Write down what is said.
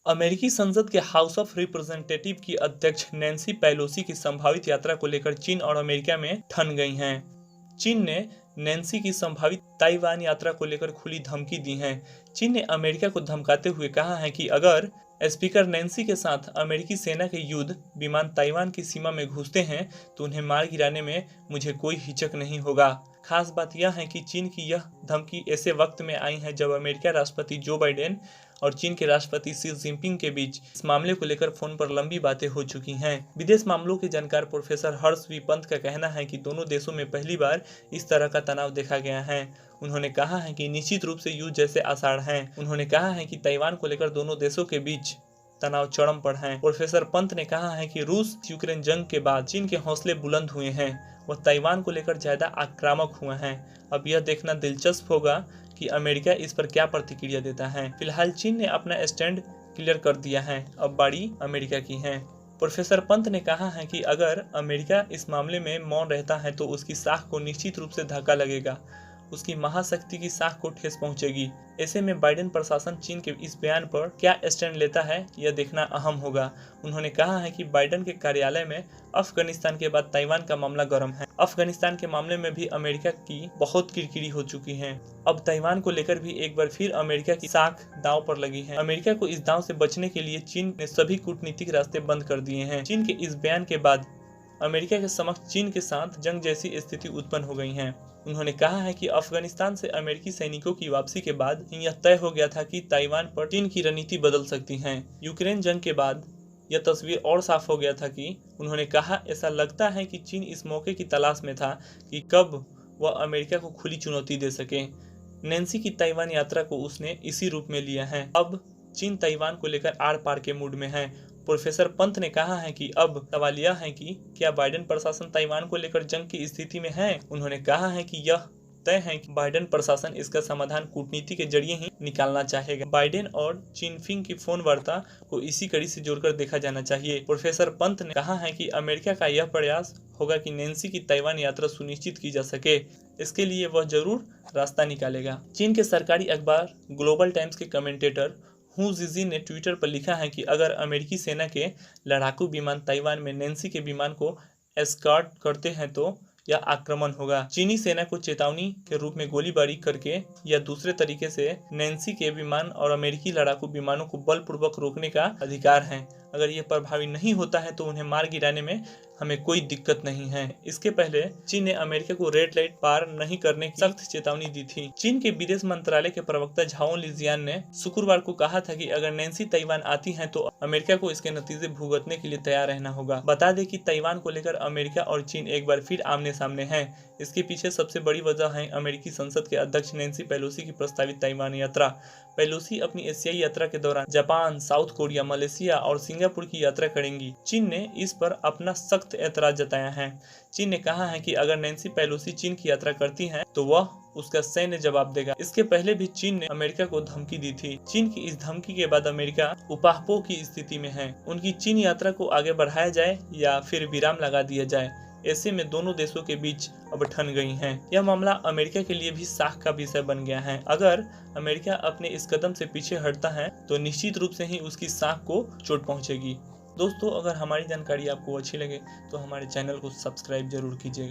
अमेरिकी संसद के हाउस ऑफ रिप्रेजेंटेटिव की अध्यक्ष नैन्सी पेलोसी की संभावित यात्रा को लेकर चीन और अमेरिका में ठन गई हैं। चीन ने नैन्सी की संभावित ताइवान यात्रा को लेकर खुली धमकी दी है। चीन ने अमेरिका को धमकाते हुए कहा है कि अगर स्पीकर नैन्सी के साथ अमेरिकी सेना के युद्ध विमान ताइवान की सीमा में घुसते हैं तो उन्हें मार गिराने में मुझे कोई हिचक नहीं होगा। खास बात यह है कि चीन की यह धमकी ऐसे वक्त में आई है जब अमेरिका राष्ट्रपति जो बाइडेन और चीन के राष्ट्रपति शी जिनपिंग के बीच इस मामले को लेकर फोन पर लंबी बातें हो चुकी हैं। विदेश मामलों के जानकार प्रोफेसर हर्ष वी पंत का कहना है कि दोनों देशों में पहली बार इस तरह का तनाव देखा गया है। उन्होंने कहा है कि निश्चित रूप से युद्ध जैसे आसार हैं। उन्होंने कहा है कि ताइवान को लेकर दोनों देशों के बीच तनाव चरम पर है। प्रोफेसर पंत ने कहा है कि रूस यूक्रेन जंग के बाद चीन के हौसले बुलंद हुए हैं। वह ताइवान को लेकर ज्यादा आक्रामक हुआ है। अब यह देखना दिलचस्प होगा कि अमेरिका इस पर क्या प्रतिक्रिया देता है। फिलहाल चीन ने अपना स्टैंड क्लियर कर दिया है, अब बारी अमेरिका की है। प्रोफेसर पंत ने कहा है कि अगर अमेरिका इस मामले में मौन रहता है तो उसकी साख को निश्चित रूप से धक्का लगेगा, उसकी महाशक्ति की साख को ठेस पहुंचेगी। ऐसे में बाइडेन प्रशासन चीन के इस बयान पर क्या स्टैंड लेता है यह देखना अहम होगा। उन्होंने कहा है कि बाइडेन के कार्यालय में अफगानिस्तान के बाद ताइवान का मामला गर्म है। अफगानिस्तान के मामले में भी अमेरिका की बहुत किरकिरी हो चुकी है। अब ताइवान को लेकर भी एक बार फिर अमेरिका की साख दांव पर लगी है। अमेरिका को इस दांव से बचने के लिए चीन ने सभी कूटनीतिक रास्ते बंद कर दिए हैं। चीन के इस बयान के बाद अमेरिका के समक्ष चीन के साथ जंग जैसी स्थिति उत्पन्न हो गई है। उन्होंने कहा है कि अफगानिस्तान से अमेरिकी सैनिकों की वापसी के बाद यह तय हो गया था कि ताइवान पर चीन की रणनीति बदल सकती है। यूक्रेन जंग के बाद यह तस्वीर और साफ हो गया था कि उन्होंने कहा ऐसा लगता है कि चीन इस मौके की तलाश में था कि कब वह अमेरिका को खुली चुनौती दे सके। नैन्सी की ताइवान यात्रा को उसने इसी रूप में लिया है। अब चीन ताइवान को लेकर आर पार के मूड में है। प्रोफेसर पंत ने कहा है कि अब सवाल यह है कि क्या बाइडेन प्रशासन ताइवान को लेकर जंग की स्थिति में है। उन्होंने कहा है कि यह तय है कि बाइडेन प्रशासन इसका समाधान कूटनीति के जरिए ही निकालना चाहेगा। बाइडेन और जिनपिंग की फोन वार्ता को इसी कड़ी से जोड़कर देखा जाना चाहिए। प्रोफेसर पंत ने कहा है कि अमेरिका का यह प्रयास होगा कि नैन्सी की ताइवान यात्रा सुनिश्चित की जा सके। इसके लिए वह जरूर रास्ता निकालेगा। चीन के सरकारी अखबार ग्लोबल टाइम्स के कमेंटेटर हू जिजी ने ट्विटर पर लिखा है कि अगर अमेरिकी सेना के लड़ाकू विमान ताइवान में नैन्सी के विमान को एस्कॉर्ट करते हैं तो यह आक्रमण होगा। चीनी सेना को चेतावनी के रूप में गोलीबारी करके या दूसरे तरीके से नैन्सी के विमान और अमेरिकी लड़ाकू विमानों को बलपूर्वक रोकने का अधिकार है। अगर यह प्रभावी नहीं होता है तो उन्हें मार गिराने में हमें कोई दिक्कत नहीं है। इसके पहले चीन ने अमेरिका को रेड लाइट पार नहीं करने की सख्त चेतावनी दी थी। चीन के विदेश मंत्रालय के प्रवक्ता झाओ लिजियान ने शुक्रवार को कहा था कि अगर नैन्सी ताइवान आती हैं तो अमेरिका को इसके नतीजे भुगतने के लिए तैयार रहना होगा। बता दें कि ताइवान को लेकर अमेरिका और चीन एक बार फिर आमने सामने हैं। इसके पीछे सबसे बड़ी वजह है अमेरिकी संसद के अध्यक्ष नैन्सी पेलोसी की प्रस्तावित ताइवान यात्रा। पेलोसी अपनी एशियाई यात्रा के दौरान जापान, साउथ कोरिया, मलेशिया और सिंगापुर की यात्रा करेंगी। चीन ने इस पर अपना सख्त ऐतराज जताया है। चीन ने कहा है कि अगर नैन्सी पेलोसी चीन की यात्रा करती हैं तो वह उसका सैन्य जवाब देगा। इसके पहले भी चीन ने अमेरिका को धमकी दी थी। चीन की इस धमकी के बाद अमेरिका उपाहपोह की स्थिति में है। उनकी चीन यात्रा को आगे बढ़ाया जाए या फिर विराम लगा दिया जाए। ऐसे में दोनों देशों के बीच अब ठन गई हैं। यह मामला अमेरिका के लिए भी साख का विषय बन गया है। अगर अमेरिका अपने इस कदम से पीछे हटता है तो निश्चित रूप से ही उसकी साख को चोट पहुंचेगी। दोस्तों, अगर हमारी जानकारी आपको अच्छी लगे तो हमारे चैनल को सब्सक्राइब जरूर कीजिएगा।